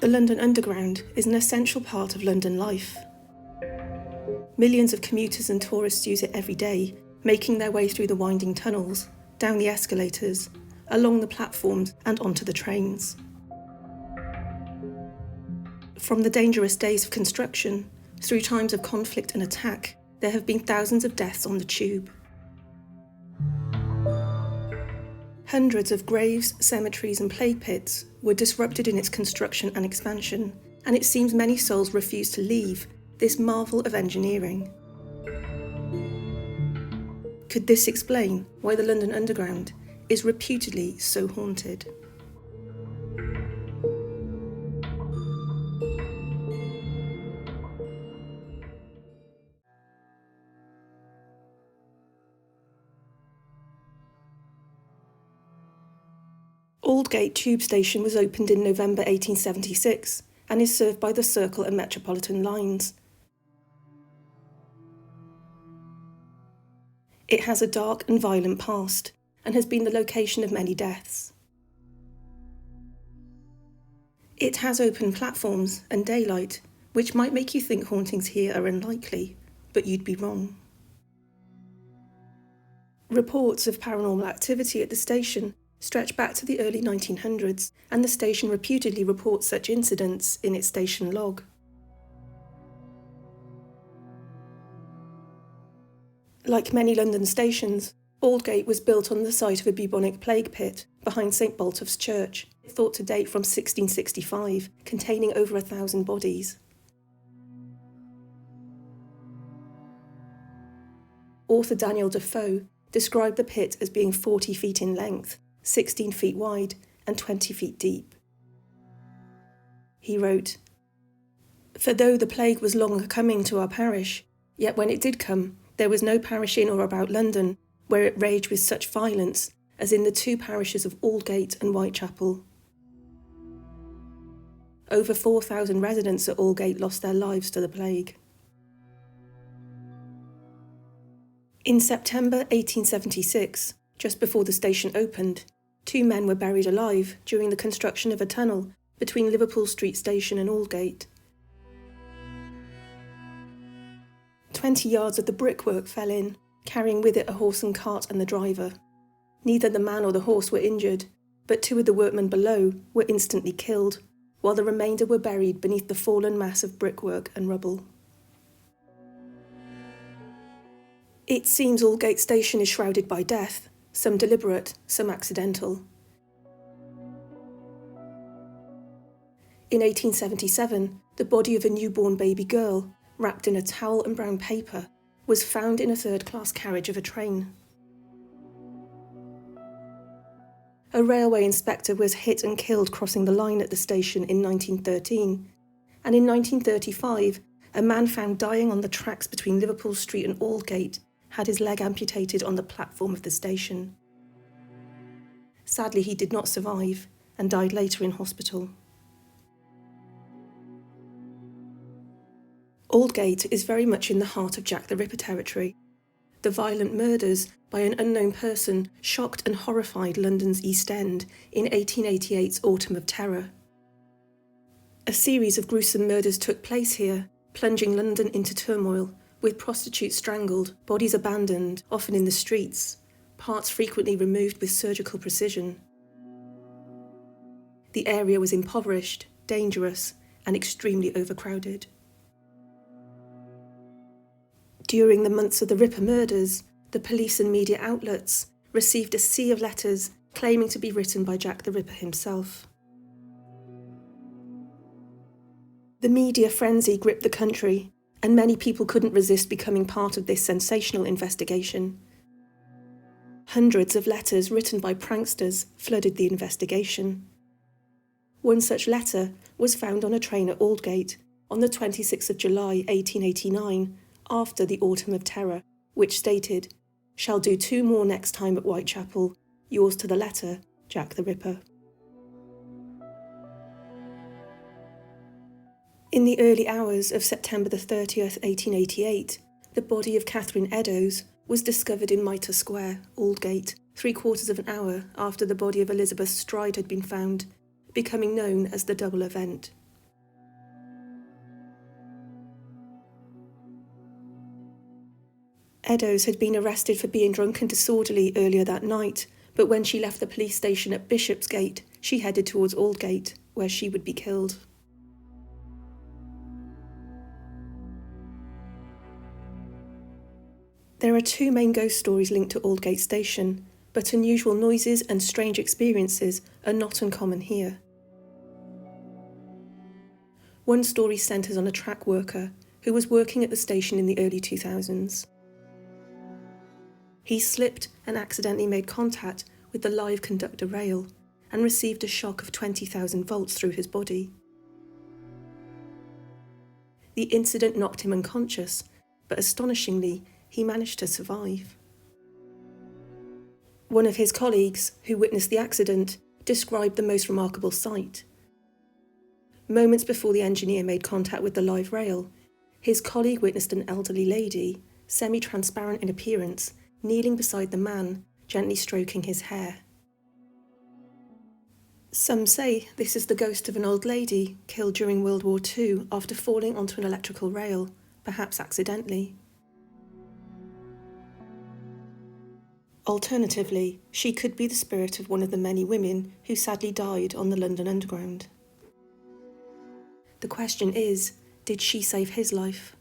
The London Underground is an essential part of London life. Millions of commuters and tourists use it every day, making their way through the winding tunnels, down the escalators, along the platforms and onto the trains. From the dangerous days of construction, through times of conflict and attack, there have been thousands of deaths on the tube. Hundreds of graves, cemeteries and plague pits were disrupted in its construction and expansion, and it seems many souls refuse to leave this marvel of engineering. Could this explain why the London Underground is reputedly so haunted? Oldgate Tube Station was opened in November 1876 and is served by the Circle and Metropolitan lines. It has a dark and violent past and has been the location of many deaths. It has open platforms and daylight, which might make you think hauntings here are unlikely, but you'd be wrong. Reports of paranormal activity at the station stretch back to the early 1900s, and the station reputedly reports such incidents in its station log. Like many London stations, Aldgate was built on the site of a bubonic plague pit behind St Botolph's Church, thought to date from 1665, containing over 1,000 bodies. Author Daniel Defoe described the pit as being 40 feet in length, 16 feet wide and 20 feet deep. He wrote, "For though the plague was long coming to our parish, yet when it did come, there was no parish in or about London where it raged with such violence as in the two parishes of Aldgate and Whitechapel. Over 4,000 residents at Aldgate lost their lives to the plague." In September 1876, just before the station opened, 2 men were buried alive during the construction of a tunnel between Liverpool Street Station and Oldgate. 20 yards of the brickwork fell in, carrying with it a horse and cart and the driver. Neither the man or the horse were injured, but 2 of the workmen below were instantly killed, while the remainder were buried beneath the fallen mass of brickwork and rubble. It seems Oldgate Station is shrouded by death, some deliberate, some accidental. In 1877, the body of a newborn baby girl, wrapped in a towel and brown paper, was found in a third-class carriage of a train. A railway inspector was hit and killed crossing the line at the station in 1913, and in 1935, a man found dying on the tracks between Liverpool Street and Aldgate had his leg amputated on the platform of the station. Sadly, he did not survive and died later in hospital. Oldgate is very much in the heart of Jack the Ripper territory. The violent murders by an unknown person shocked and horrified London's East End in 1888's Autumn of Terror. A series of gruesome murders took place here, plunging London into turmoil, with prostitutes strangled, bodies abandoned, often in the streets, parts frequently removed with surgical precision. The area was impoverished, dangerous, and extremely overcrowded. During the months of the Ripper murders, the police and media outlets received a sea of letters claiming to be written by Jack the Ripper himself. The media frenzy gripped the country, and many people couldn't resist becoming part of this sensational investigation. Hundreds of letters written by pranksters flooded the investigation. One such letter was found on a train at Oldgate on the 26th of July 1889, after the Autumn of Terror, which stated, "Shall do 2 more next time at Whitechapel. Yours to the letter, Jack the Ripper." In the early hours of September the 30th, 1888, the body of Catherine Eddowes was discovered in Mitre Square, Oldgate, 3/4 of an hour after the body of Elizabeth Stride had been found, becoming known as the double event. Eddowes had been arrested for being drunk and disorderly earlier that night, but when she left the police station at Bishopsgate, she headed towards Aldgate, where she would be killed. There are two main ghost stories linked to Oldgate Station, but unusual noises and strange experiences are not uncommon here. One story centres on a track worker who was working at the station in the early 2000s. He slipped and accidentally made contact with the live conductor rail and received a shock of 20,000 volts through his body. The incident knocked him unconscious, but astonishingly, he managed to survive. One of his colleagues, who witnessed the accident, described the most remarkable sight. Moments before the engineer made contact with the live rail, his colleague witnessed an elderly lady, semi-transparent in appearance, kneeling beside the man, gently stroking his hair. Some say this is the ghost of an old lady killed during World War II after falling onto an electrical rail, perhaps accidentally. Alternatively, she could be the spirit of one of the many women who sadly died on the London Underground. The question is, did she save his life?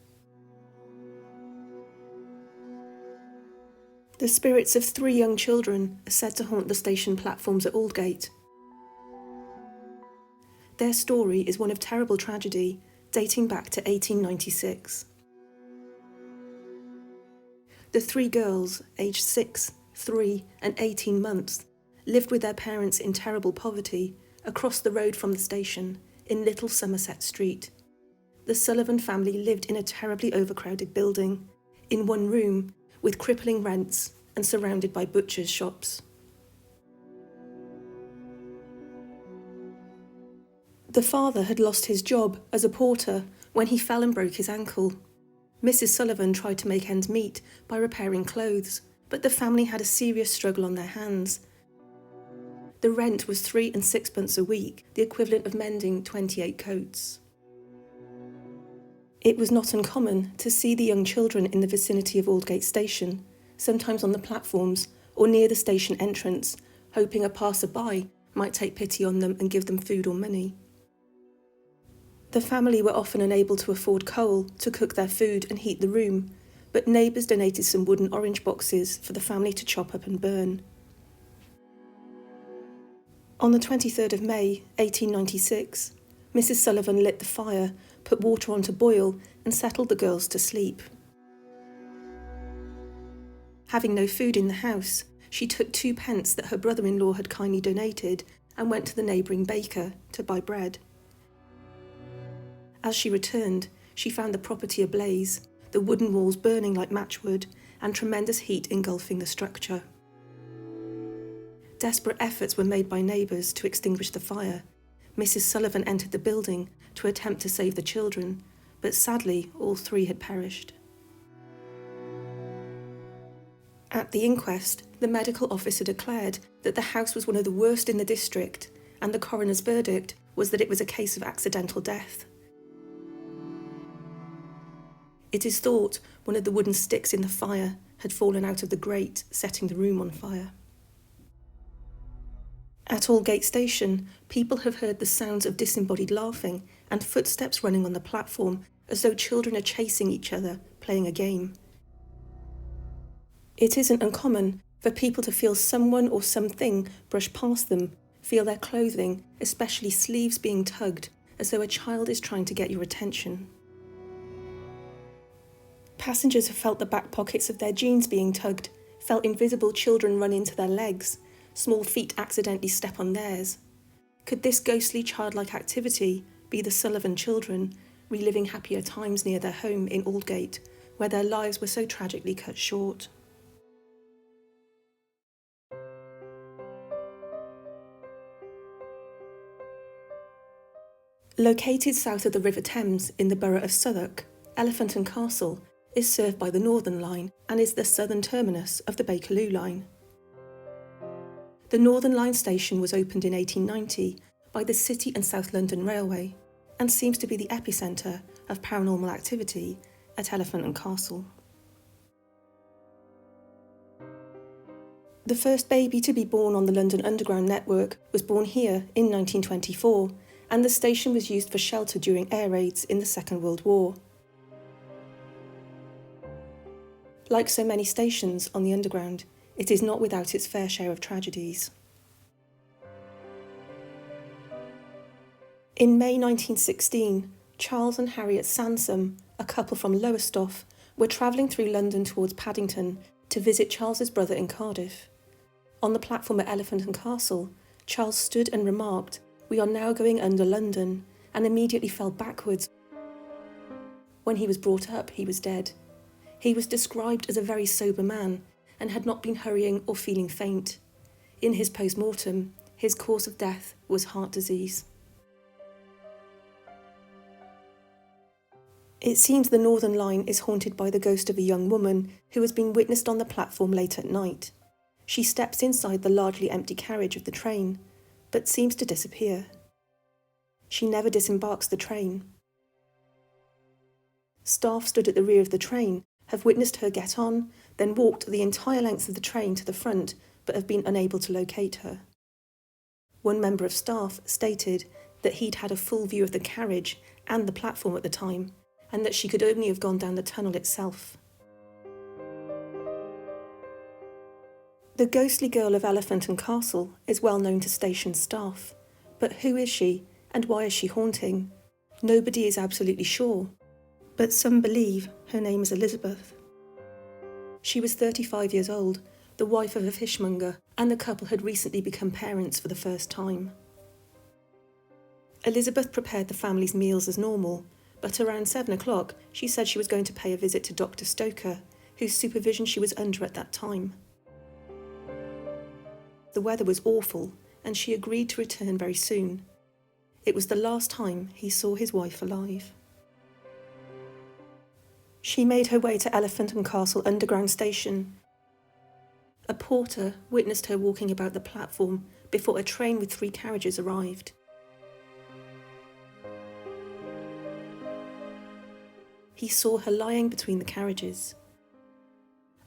The spirits of 3 young children are said to haunt the station platforms at Aldgate. Their story is one of terrible tragedy, dating back to 1896. The 3 girls, aged 6, 3 and 18 months, lived with their parents in terrible poverty across the road from the station in Little Somerset Street. The Sullivan family lived in a terribly overcrowded building, in one room, with crippling rents and surrounded by butchers' shops. The father had lost his job as a porter when he fell and broke his ankle. Mrs. Sullivan tried to make ends meet by repairing clothes, but the family had a serious struggle on their hands. The rent was 3 and 6pence a week, the equivalent of mending 28 coats. It was not uncommon to see the young children in the vicinity of Oldgate Station, sometimes on the platforms or near the station entrance, hoping a passer-by might take pity on them and give them food or money. The family were often unable to afford coal to cook their food and heat the room, but neighbours donated some wooden orange boxes for the family to chop up and burn. On the 23rd of May, 1896, Mrs. Sullivan lit the fire, put water on to boil and settled the girls to sleep. Having no food in the house, she took 2 pence that her brother-in-law had kindly donated and went to the neighbouring baker to buy bread. As she returned, she found the property ablaze, the wooden walls burning like matchwood, and tremendous heat engulfing the structure. Desperate efforts were made by neighbours to extinguish the fire. Mrs. Sullivan entered the building to attempt to save the children, but sadly all 3 had perished. At the inquest, the medical officer declared that the house was one of the worst in the district, and the coroner's verdict was that it was a case of accidental death. It is thought one of the wooden sticks in the fire had fallen out of the grate, setting the room on fire. At Oldgate Station, people have heard the sounds of disembodied laughing and footsteps running on the platform as though children are chasing each other, playing a game. It isn't uncommon for people to feel someone or something brush past them, feel their clothing, especially sleeves being tugged, as though a child is trying to get your attention. Passengers have felt the back pockets of their jeans being tugged, felt invisible children run into their legs, small feet accidentally step on theirs. Could this ghostly childlike activity be the Sullivan children, reliving happier times near their home in Aldgate, where their lives were so tragically cut short? Located south of the River Thames in the borough of Southwark, Elephant and Castle is served by the Northern Line and is the southern terminus of the Bakerloo Line. The Northern Line station was opened in 1890 by the City and South London Railway and seems to be the epicentre of paranormal activity at Elephant and Castle. The first baby to be born on the London Underground network was born here in 1924, and the station was used for shelter during air raids in the Second World War. Like so many stations on the Underground, it is not without its fair share of tragedies. In May 1916, Charles and Harriet Sansom, a couple from Lowestoft, were travelling through London towards Paddington to visit Charles's brother in Cardiff. On the platform at Elephant and Castle, Charles stood and remarked, "We are now going under London," and immediately fell backwards. When he was brought up, he was dead. He was described as a very sober man and had not been hurrying or feeling faint. In his post-mortem, his cause of death was heart disease. It seems the Northern Line is haunted by the ghost of a young woman who has been witnessed on the platform late at night. She steps inside the largely empty carriage of the train, but seems to disappear. She never disembarks the train. Staff stood at the rear of the train have witnessed her get on, then walked the entire length of the train to the front, but have been unable to locate her. One member of staff stated that he'd had a full view of the carriage and the platform at the time, and that she could only have gone down the tunnel itself. The ghostly girl of Elephant and Castle is well known to station staff, but who is she and why is she haunting? Nobody is absolutely sure, but some believe her name is Elizabeth. She was 35 years old, the wife of a fishmonger, and the couple had recently become parents for the first time. Elizabeth prepared the family's meals as normal, but around 7 o'clock she said she was going to pay a visit to Dr. Stoker, whose supervision she was under at that time. The weather was awful, and she agreed to return very soon. It was the last time he saw his wife alive. She made her way to Elephant and Castle Underground Station. A porter witnessed her walking about the platform before a train with 3 carriages arrived. He saw her lying between the carriages.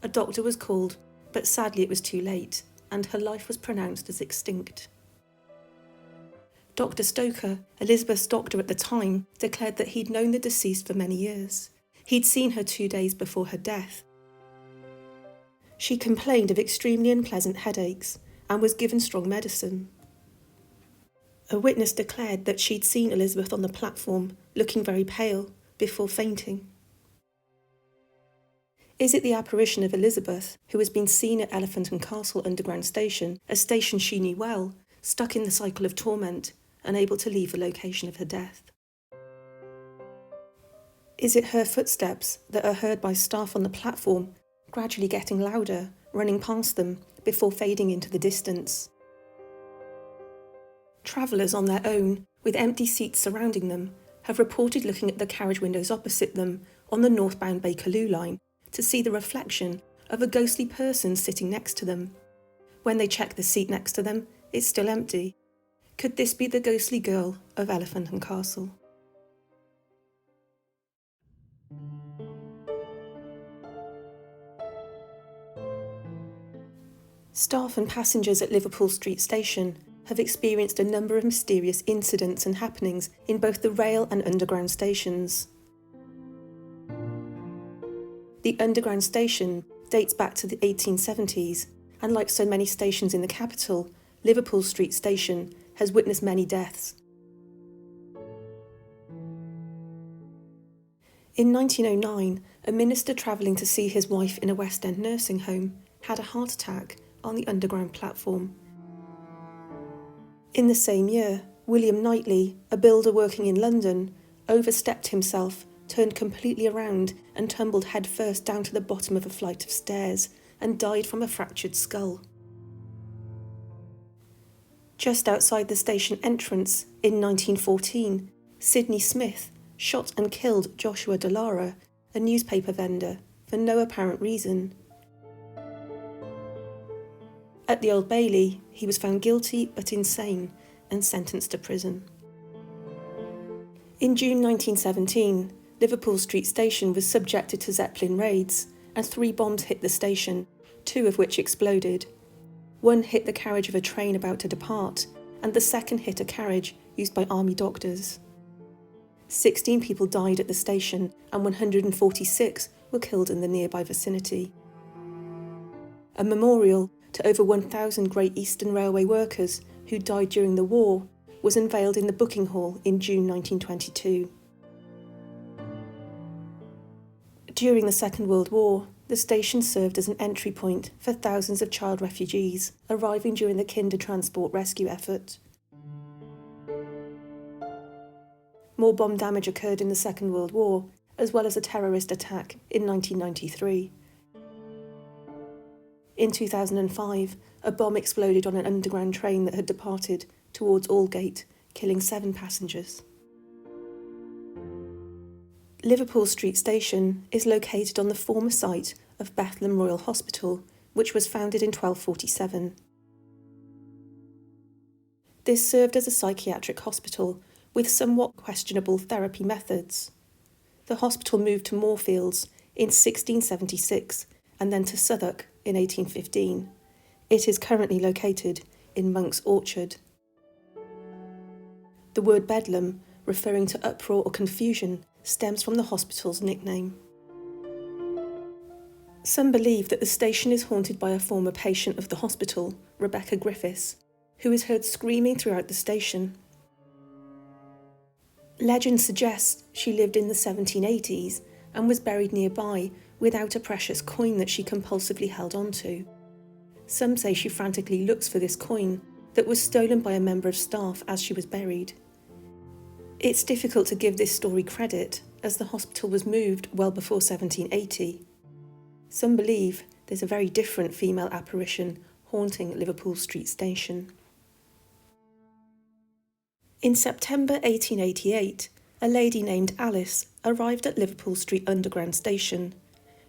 A doctor was called, but sadly it was too late, and her life was pronounced as extinct. Dr. Stoker, Elizabeth's doctor at the time, declared that he'd known the deceased for many years. He'd seen her 2 days before her death. She complained of extremely unpleasant headaches and was given strong medicine. A witness declared that she'd seen Elizabeth on the platform, looking very pale, before fainting. Is it the apparition of Elizabeth, who has been seen at Elephant and Castle Underground Station, a station she knew well, stuck in the cycle of torment, unable to leave the location of her death? Is it her footsteps that are heard by staff on the platform, gradually getting louder, running past them, before fading into the distance? Travellers on their own, with empty seats surrounding them, have reported looking at the carriage windows opposite them on the northbound Bakerloo line to see the reflection of a ghostly person sitting next to them. When they check the seat next to them, it's still empty. Could this be the ghostly girl of Elephant and Castle? Staff and passengers at Liverpool Street Station have experienced a number of mysterious incidents and happenings in both the rail and underground stations. The underground station dates back to the 1870s, and like so many stations in the capital, Liverpool Street Station has witnessed many deaths. In 1909, a minister travelling to see his wife in a West End nursing home had a heart attack on the underground platform. In the same year, William Knightley, a builder working in London, overstepped himself, turned completely around and tumbled headfirst down to the bottom of a flight of stairs and died from a fractured skull. Just outside the station entrance, in 1914, Sidney Smith shot and killed Joshua Delara, a newspaper vendor, for no apparent reason. At the Old Bailey, he was found guilty but insane and sentenced to prison. In June 1917, Liverpool Street Station was subjected to Zeppelin raids, and 3 bombs hit the station, 2 of which exploded. One hit the carriage of a train about to depart, and the second hit a carriage used by army doctors. 16 people died at the station, and 146 were killed in the nearby vicinity. A memorial to over 1,000 Great Eastern Railway workers who died during the war was unveiled in the booking hall in June 1922. During the Second World War, the station served as an entry point for thousands of child refugees arriving during the Kinder Transport rescue effort. More bomb damage occurred in the Second World War, as well as a terrorist attack in 1993. In 2005, a bomb exploded on an underground train that had departed towards Aldgate, killing 7 passengers. Liverpool Street Station is located on the former site of Bethlehem Royal Hospital, which was founded in 1247. This served as a psychiatric hospital with somewhat questionable therapy methods. The hospital moved to Moorfields in 1676 and then to Southwark in 1815. It is currently located in Monk's Orchard. The word Bedlam, referring to uproar or confusion, stems from the hospital's nickname. Some believe that the station is haunted by a former patient of the hospital, Rebecca Griffiths, who is heard screaming throughout the station. Legend suggests she lived in the 1780s and was buried nearby without a precious coin that she compulsively held onto. Some say she frantically looks for this coin that was stolen by a member of staff as she was buried. It's difficult to give this story credit, as the hospital was moved well before 1780. Some believe there's a very different female apparition haunting Liverpool Street Station. In September 1888, a lady named Alice arrived at Liverpool Street Underground Station.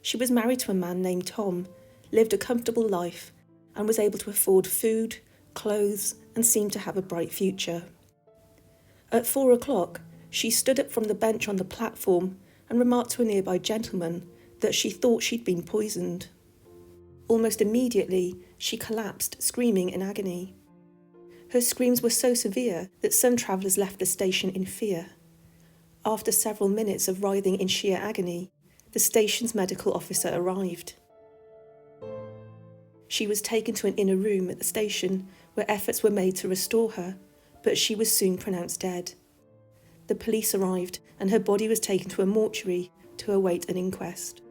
She was married to a man named Tom, lived a comfortable life, and was able to afford food, clothes, and seemed to have a bright future. At 4 o'clock, she stood up from the bench on the platform and remarked to a nearby gentleman that she thought she'd been poisoned. Almost immediately, she collapsed, screaming in agony. Her screams were so severe that some travellers left the station in fear. After several minutes of writhing in sheer agony, the station's medical officer arrived. She was taken to an inner room at the station where efforts were made to restore her, but she was soon pronounced dead. The police arrived and her body was taken to a mortuary to await an inquest.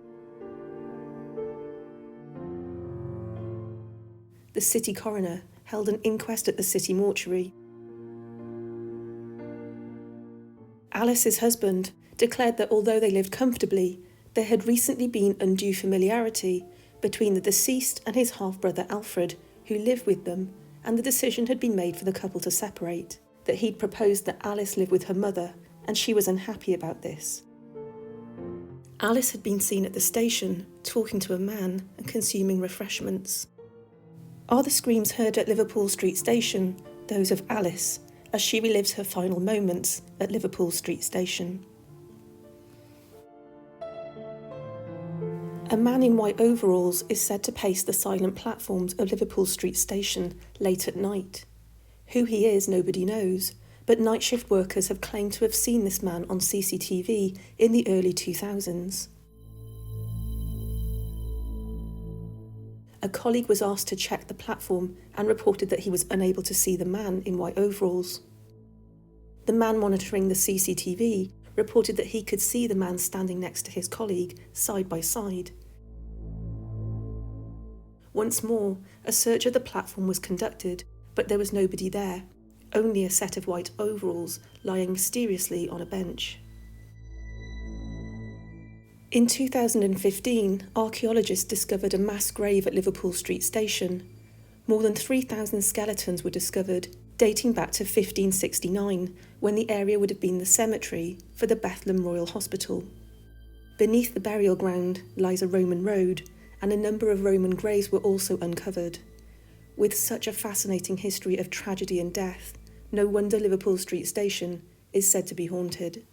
The city coroner held an inquest at the city mortuary. Alice's husband declared that although they lived comfortably, there had recently been undue familiarity between the deceased and his half-brother Alfred, who lived with them, and the decision had been made for the couple to separate, that he'd proposed that Alice live with her mother, and she was unhappy about this. Alice had been seen at the station, talking to a man and consuming refreshments. Are the screams heard at Liverpool Street Station those of Alice, as she relives her final moments at Liverpool Street Station? A man in white overalls is said to pace the silent platforms of Liverpool Street Station late at night. Who he is, nobody knows, but night shift workers have claimed to have seen this man on CCTV in the early 2000s. A colleague was asked to check the platform and reported that he was unable to see the man in white overalls. The man monitoring the CCTV reported that he could see the man standing next to his colleague, side by side. Once more, a search of the platform was conducted, but there was nobody there, only a set of white overalls lying mysteriously on a bench. In 2015, archaeologists discovered a mass grave at Liverpool Street Station. More than 3,000 skeletons were discovered, dating back to 1569, when the area would have been the cemetery for the Bethlehem Royal Hospital. Beneath the burial ground lies a Roman road, and a number of Roman graves were also uncovered. With such a fascinating history of tragedy and death, no wonder Liverpool Street Station is said to be haunted.